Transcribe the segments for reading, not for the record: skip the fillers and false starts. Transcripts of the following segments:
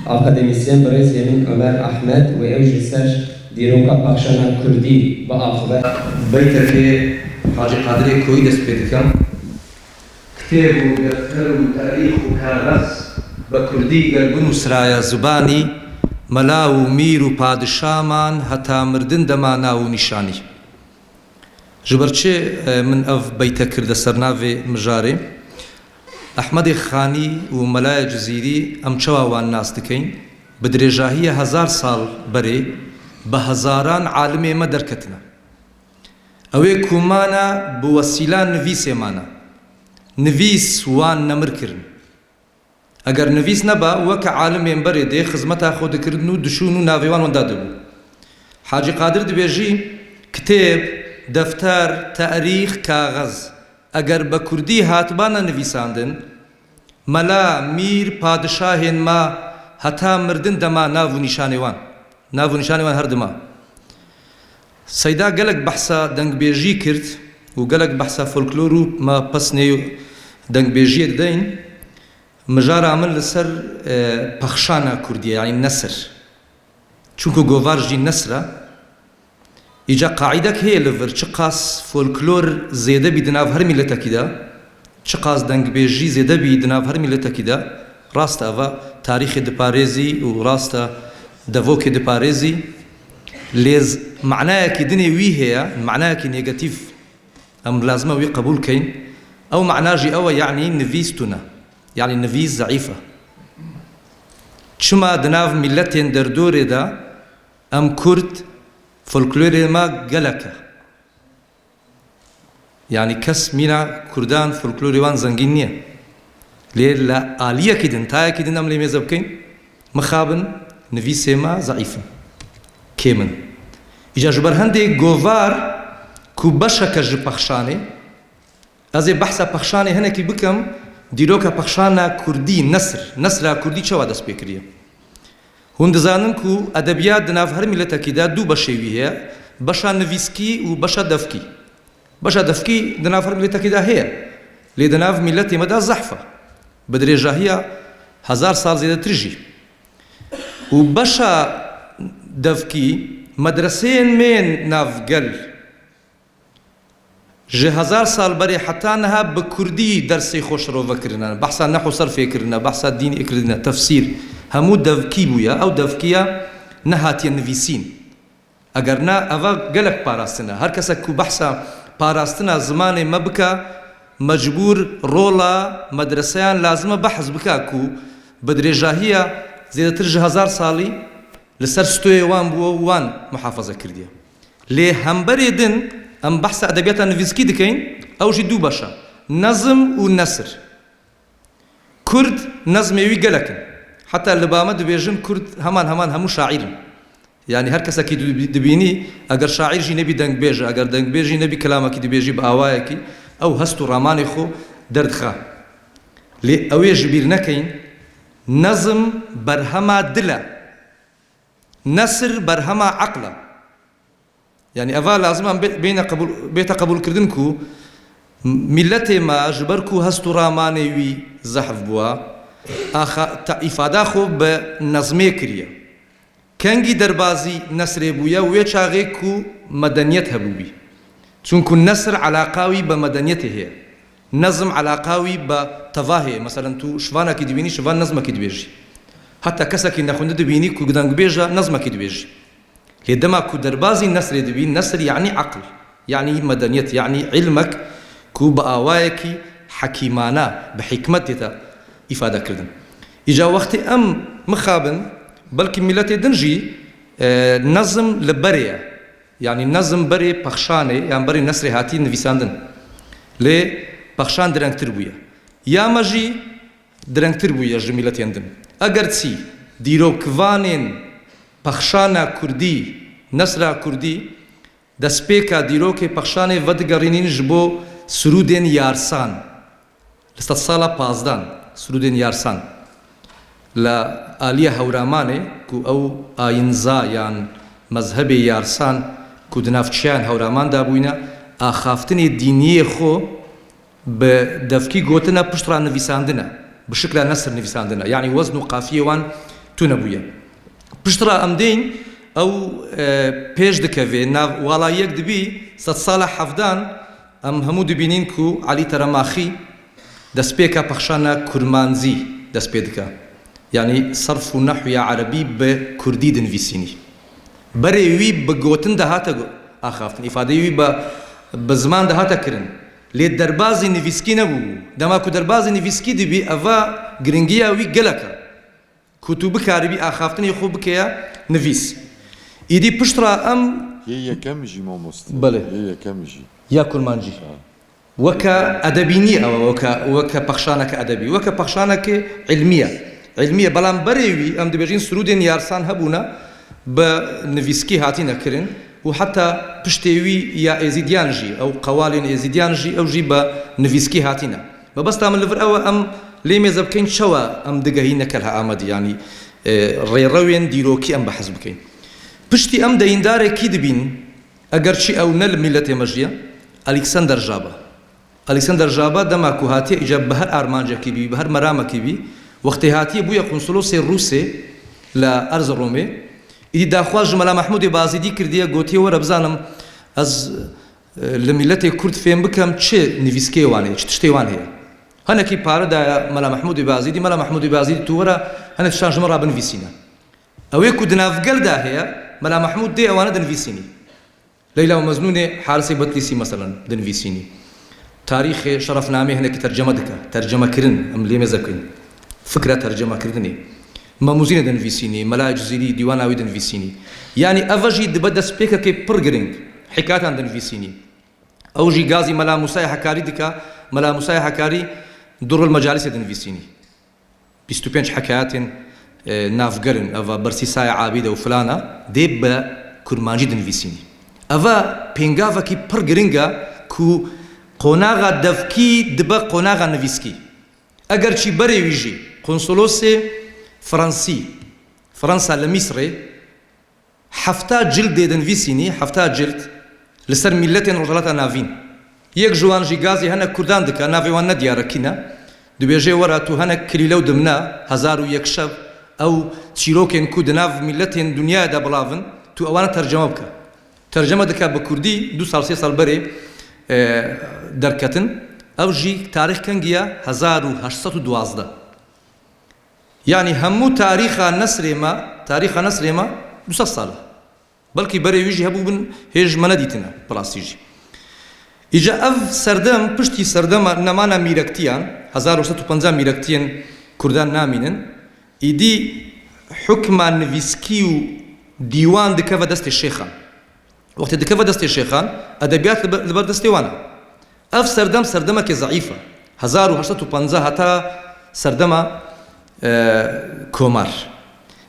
akademisyen Brez Emin Ömer Ahmet ve ev ser Diroka Pakşana Kurdi ve akıbet بيتك حاجة قادرة كوي دست بيتكم كتاب ودفتر وتاريخ وكاغذ بكردي قلبن سرايا زباني ملاو مير وبادشامان هتا مردن دمانا ونشاني جبرتشي من اف بيتك كرد سرنافي مجاري احمد خاني وملايا جزيري ام وان ناس دكين بدرجاهية 1000 سال بري بهزاران عالمي ما دركتنا اوه كومانا بوسيلة نفيس مانا نفيس وان نمركرن اگر نفيس نبا وك عالم ينبري دي خزمتا خود كردنو دشونو نافيوان وندادو حاجي قادر دبيجي كتاب دفتر تاريخ كاغذ اگر بكردي هاتبانا نفيساندن ملا مير پادشاهن ما هتا مردن دما نافو نشانيوان هر دما سيدا قالك بحثا دنگ بيجي كرت وقالك بحثا فولكلورو ما بسنيو دنگ بيجي دين مجار عمل لسر بخشانا كردية يعني النسر چونكو گوار جي نسرة إجا قاعدك هي لفر چقاس فولكلور زيادة بيدناف هر ملتا كده چقاس دنگ بيجي زيادة بيدناف هر ملتا كده راستا أفا تاريخ دباريزي وراستا دفوك دباريزي ليز معناها كدني وي هي معناها كي نيجاتيف أم لازمه وي قبول كين أو معناه جي أو يعني نفيستنا يعني نفيس ضعيفة شما دناف ملتين دردور دا أم كرد فولكلور ما قلقة يعني كس مينا كردان فولكلور وان زنجينية ليه لا آلية كدن تايا كدن أم لي ميزب كين مخابن نفيس ما ضعيفة كيمن إجا جبر هندي گوار كو بشا كج بخشاني أزي بحثا بخشاني هنا كي بكم ديروكا بخشانا كردي نسر كردي چوا دست بكريه هون دزانن كو أدبيات دناف هر ملتا كده دو بشيوي هي بشا نفيسكي و بشا دفكي دناف هر ملتا كده هي لي دناف ملتي مدى زحفة بدرجة هي 1000 سال زيادة ترجي و بشا دفكي مدرسين من نافقل جه 1000 سال بري حتى انها بكردي درسي خوش رو فكرنا بحثا نحو صرف كرنا بحثا دين كرنا تفسير همو دفكي بويا او دفكيا نهاتي النفيسين اگرنا اوا قلق باراستنا هر كسا كو بحثا باراستنا زمان مبكا مجبور رولا مدرسيان لازم بحث بكا كو بدرجاهية زيادة ترجه 1000 سالي لسر ستوي وان بو وان محافظة كردية ليه همبري دن ام بحث ادبيات نفيسكي دكين او جي دو باشا نظم والنسر كرد نظم يوي قلكن حتى اللي بامد بيجن كرد همان همو شاعر يعني هر كسا كي دبيني اگر شاعر جي نبي دنگ بيجا اگر دنگ بيجي نبي كلامك دي بيجي باوايكي او هستو راماني خو درد خا لي او يجبير نكين نظم برهما دلا نسر برهما عقلا يعني أفا لازم بيت قبول كردنكو ملتي ما جبركو هستو راماني وي زحف بوا إفادة خو بنظمي كريا كنجي دربازي نسر بويا ويشاغيكو مدنيتها بوي چونكو النسر علاقاوي بمدنيته هي نظم علاقاوي بتظاهي مثلا تو شفانا كي دبيني شفان نظمك كي دبيجي حتى كساكي نخوند دبيني كو قدنق بيجا نظمك دبيجي لدما كو دربازي النسر دبين نسر يعني عقل يعني مدنيت يعني علمك كو بآوايكي حكيمانا بحكمتها إفادة كردن إجا وقت أم مخابن بلكي ملتي دنجي نظم لبريا يعني نظم بري بخشاني يعني بري نسر هاتي نفيساندن لي بخشان درنگ تربويا يا مجي درنگ تربويا جميلتي عندن اگر چی دیروکوانین پخشانا کردی نسرا کردی دسپیکا دیروک پخشانه ودگرینین جبو سرودین یارسان لست سالا پازدان سرودین یارسان لا آلیه هورامانه کو او آینزا یان مذهب یارسان کو دنافچیان هورامان دابوینا آخافتنی دینی خو بدفکی گوتنا پشتران نویساندنا بشكل نسر نفساندنا يعني وزن قافية وان تو نەبووە پشتڕا ئەم دێین ئەو پێش دەکەوێ واڵایەک دبی 100 ساڵە حەفدان ئەم هەموو دبینین کو عەلی تەرەماخی دەستپێکە پەخشانە کورمانزی دەست پێ دکە یعنی سەرف و نەحوی عەرەبی بە کوردی دنویسینی بەرێوی بە گۆتن دەهاتە ئاخافتن ئیفادەیوی بە زمان دەهاتە کردن لێ دەربازی نویسکی نەبوو دەماکو دەربازی نویسکی دەبی ئەڤە گرنگیاوی گەلەکە کوتو بکاربی ئاخافتنی خۆ بکەیە نویس ئیدی پشتڕا ئەم یەکەمیژی مامۆستا بەڵێ یەکەمیژی یا کورمانجی وەکە ئەدەبینی ئەوە وەکە پەخشانەکە ئەدەبی وەکە پەخشانەکە علمیە بەڵام بەرێوی ئەم دەبێژین سرودێن یارسان هەبوونە بە نویسکی هاتی نەکردن و حتا پشتێوی یا ئێزیدیانژی ئەو قەوالێن ئێزیدیانژی ئەوژی بە نویسکی هاتینە بەبەستا من لەڤر ئەوە ئەم لێ مێزە بکەین چەوە ئەم دگەهی نەکەل هە ئامەدی ینی ڕێڕەوێن دیرۆکی ئەم بەحەز بکەین پشتی ئەم دەیندارێکی دبین ئەگەرچی ئەو نە لە میلەتێ مەژیە ئەلیکسەندەر ژابە دەماکو هاتیە ئیجا بە هەر ئارمانجێکی بی بە هەر مەرامەکی بی وەختی هاتیە بوویە قونسڵۆسێ ڕووسێ لە ئەرز ڕۆمێ ئیدی داخواز ژمەلا مەحموودی بازیدی کردیە گوتیە وەرە بزانم ئەس لە میلەتێ کورد فێم بکەم چێ نویسکێوانەیە چ تشتێوان هەیە هەنێکی پارەدایە مەلا مەحموودی بازیدی مەلا مەحموودی بازیدی تو وەرە هەنێک شتان ژمە ڕابنویسینە ئەوەیە کو دناڤگەلدا هەیە مەلا مەحموود دێ ئەوانە دەنویسینی لەیلا و مەزنونێ حارسی بەتلیسی مەسەڵەن دەنویسینی تاریخی شەرەفنامەی هەنێکی تەرجەمە دکە تەرجەمەکردن ئەم لێ مێزە بکەین فکرە تەرجەمەکردنی مەموزینە دەنویسینی مەلای جزیری دیواناوی دەنویسینی یعنی ئەڤەژی دبە دەستپێکەکەی پڕ گرنگ حکاتان دەنویسینی ئەوژی گازی مەلا موسای حەکاری دکە مەلا موسای حەکاری دوڕ المەجالیسە دەنویسینی 25 حەکایاتێن نافگەرن ئەڤە بەرسیسایە عابیدە و فلانە دێ بە کورمانجی دەنویسینی ئەڤە پێنگاڤەکی پڕ گرنگە کو قۆناغا دەفکی دبە قۆناغا نویسکی ئەگەر چی بەرێویژی قۆنسڵۆسێ فەرەنسا لە میسرێ 70 جلد دەنویسینی 70 جلد لەسەر میلەتێن ڕۆژهەڵاتە ناڤین یەک ژوانژی گازی هەنە کوردان دکە ناوێوان نەدیارەکینە دەبێژێ وەرە تو هەنە کلیلە و دمنا 1001 شەب ئەو چیرۆکێن کو دناو میلەتێن دنیادا بڵاون تو ئەوانە تەرجەمە بکە تەرجەمە دکا بە کوردی 2 ساڵ 3 ساڵ بەرێ دەرکەتن ئەوژی تاریخ کەنگیە 1812 یعنی هەموو تاریخە نەسرێمە 200 ساڵە بەڵکی بەرێویژی هەبوو بن هێژمە نەدیتنە پڵاستیژی ئیجا ئەف سەردەم پشتی سەردەمە نەمانە میرەکتیان 1950 میرەکتیان کوردان نامینن ئیدی حکمان نویسکی و دیوان دکەوە دەستی شێخان وەختی دکەوە دەستی شێخان ئەدەبیات لەبەر دەستێوانە ئەف سەردەمەکی زەعیفە 1950 هەتا سەردەمە کۆمار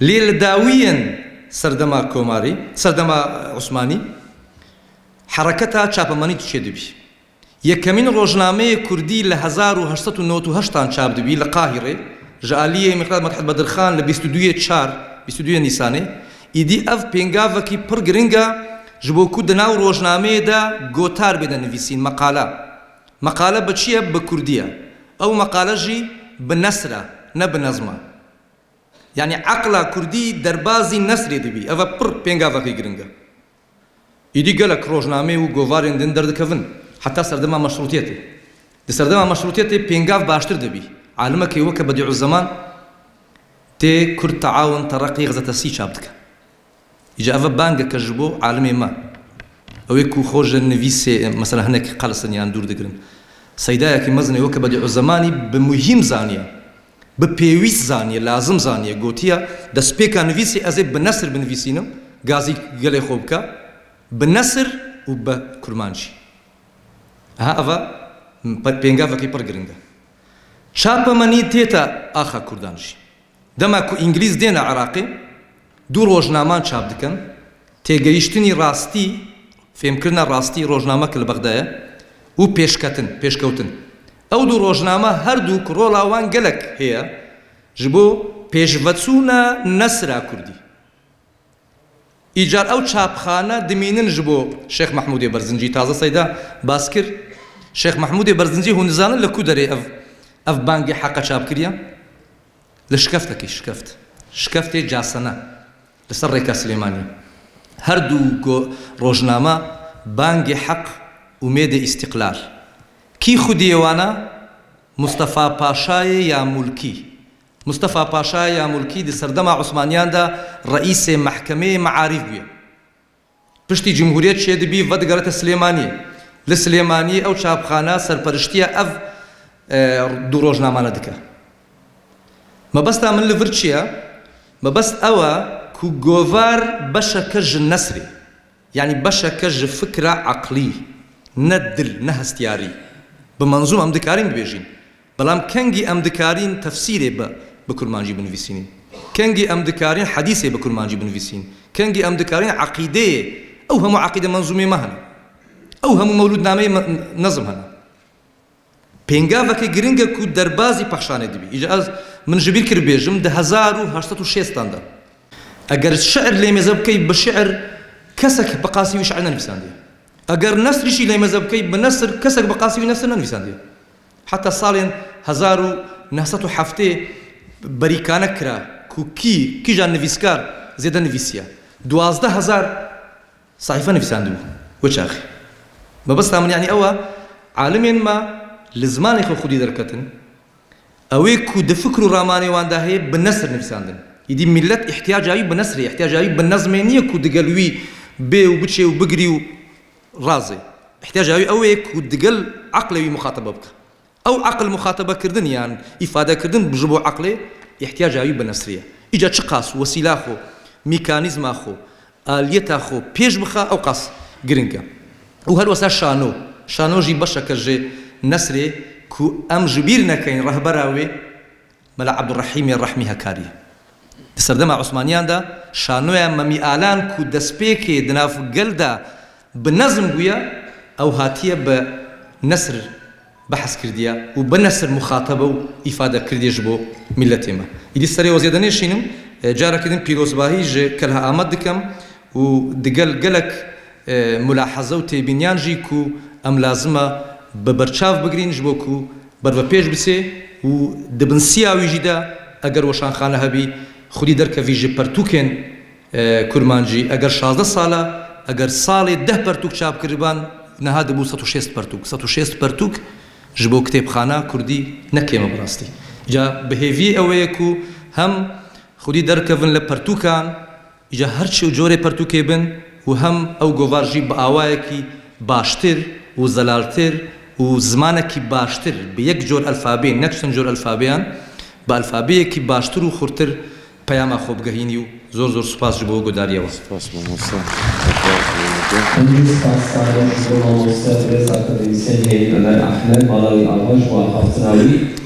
لێ لە داویەن سەردەما کۆماری سەردەما عوسمانی حرەکەتە چاپەمەنی چێ دەبی یەکەمین ڕۆژنامەیە کوردی لە 1998 چاپ دەبی لە قاهیرێ ژعالیە میقداد مەدحەت بەدرخان لە 22 نیسانێ ئیدی ئەف پێنگاڤەکی پڕ گرنگە ji bo ku di nav rojnameyê de gotar bê de nivîsîn meqale bi çi ye bi kurdî ye ew meqale jî bi nesr e ne bi nezm e yani eqla kurdî derbazî nesrê dibî ev e pir pêngavekî giring e îdî gelek rojnamê û govarên din derdikevin heta serdema meşrûtiyetê di serdema meşrûtiyetê pêngav baştir dibî alimekê weke Bediûzeman tê Kurd Teawun Tereqî Gazetesî çap dike إجا أفا بانجا كجبو عالمي ما أو يكو خوج النفيسي مثلا هناك قلصن يعني دور دقرن سيدايا كي مزني وكا بديعو زماني بمهم زانية ببيويس زانية لازم زانية قوتيا دا سبيكا نفيسي أزي بنصر بنفيسينو غازي قلي خوبكا بنصر وبكرمانشي ها أفا بينغا فكي برقرنغا شابا مني تيتا آخا كردانشي دما كو إنجليز دينا عراقي دوو ڕۆژنامان چاپ دکەن تێگەیشتنی ڕاستی فێمکردنە ڕاستی ڕۆژنامەکە لە بەغدایە و پێشکەوتن ئەو دوو ڕۆژنامە هەردوو ڕۆڵاوان گەلک هەیە ji بۆ پێشڤەچوونە نەسرا کوردی ئیجار ئەو چاپخانە دمینن ji بۆ شێخ مەحموودی بەرزنجی تازە سەیدا باس کرد شێخ مەحموودی بەرزنجی هون دەزانن لە کو دەرێ ئەف بانگی حەقە چاپکردیە لە شکەفتەکەی شکفتێ جاسەنە لەسەر ڕێکا سلێمانی هەردوو ڕۆژنامە بانگی حەق و مێدە ئیستیقلال کی خودیێوانە مستەفا پاشایە یا مولکی مستەفا پاشای یا مولکی دی سەردەما عوسمانیاندا ڕئیسێ مەحکەمەیە مەعاریف بووە پشتی جمهوریەت چێ دەبی ڤەدگەڕێتە سلێمانی لە سلێمانی ئەو چاپخانە سەرپەرشتیە ئەڤ دوو ڕۆژنامانە دکە مەبەستا من لەڤر چییە؟ مەبەست ئەوە کو گۆڤار بەشەکە ژ نەسرێ یعنی بەشەکە ژ فکرە عەقلی نە دل نە هەستیاری بە مەنزوم ئەم دکارین ببێژین بەڵام کەنگی ئەم دکارین تەفسیرێ بە کورمانجی بنویسین کەنگی ئەم دکارین حەدیثێ بە کورمانجی بنویسین کەنگی ئەم دکارین عەقیدەیە ئەو هەموو عەقیدە مەنزومێ مە هەنە ئەو هەموو مەولودنامەی نەزم هەنە پێنگاوەکە گرنگە کو دەربازی پەخشانێ دەبی ئیجا ئەز من ژبیر کرد بێژم 1860 ئەگەر شعر لێمێزە بکەی بە شعر کەسێک بە قاسیوی شعر نەنویساندێ ئەگەر نەسریشی لێمێزە بکەی بە نەسر کەسێک بە قاسیوی نەسر نەنویساندێ حتى ساڵێن 1970 بەریکانە کرا کو کیژان نویسکار زێدە نویسیە 12,000 صحیفە نویساندە بوو وەچاخی مەبەستا من یعنی ئەوە عالمێن ما لە زمانێک خودی دەرکەتن ئەوەی کو دفکر و ڕامانەواندا هەیە بە نەسر نویساندن ئیدی میلەت احتیاجاوی بە نەسرێ احتیاجاوی بە نەزمێ نییە کو دگەلوی بێ و بچێ و بگری و ڕازێ احتیاجاوی ئەوەیە کو دگەل عەقلەوی مخاتەبە بکە ئەو عەقل مخاتەبەکردن یان ئیفادەکردن بژ بۆ عەقلێ احتیاجاوی بە نەسریە ئیجا چ قاس وەسیلا خۆ میکانیزما خۆ ئالیەتا خۆ پێش بخە ئەو قاس گرنگە و هەروەسا شانۆژی بەشەکە ژێ نەسرێ کو ئەم ژبیر نەکەین ڕەهبەراوێ مەلا عەبدوڕەحیمی ڕەحمی هەکاریە سەردەما عوسمانیاندا شانۆیان مەمی ئالان کو دەستپێکێ دناف گەلدا بە نەزم بوویە ئەو هاتیە بە نەسر بەحث کردیە و بە نەسر مخاتەبە و ئیفادە کردێش بۆ میلەتێمە ئیدی سەرێوە زێدە نێشینم جارەکردن پیرۆزباهی ژێ کە لە ئامەد دکەم و دگەل گەلک ملاحەزە و تێبینیانژی کو ئەم لازمە بە بەرچاو بگرینش بۆ کو بەربە پێش بسێ و دبن سیاویژیدا ئەگەر وەشانخانە هەبی خودی دەرکەویژ پەرتوکێن کورمانجی ئەگەر 16 ساڵە ئەگەر ساڵێ 10 پەرتوک چاپ کردبان نەها دەبوو 106 پەرتوک 106 پەرتوک ji bo kitêbxana Kurdî nekême bi rastî îca bihêviyê ew ye ku hem xwedî derkevin li pertûkan îca her çi corê pertûkê bin û hem ew govar jî bi awayekî baştir û zelaltir û zimanekî baştir bi yek cor elfabê nek çend cor elfabeyan bi elfabeyekî baştir û xurtir peyama xwe bigehînî û zor zor spas ji bo godariya we. Ömer Ahmet, Malawi Alvaj ve Haftınavi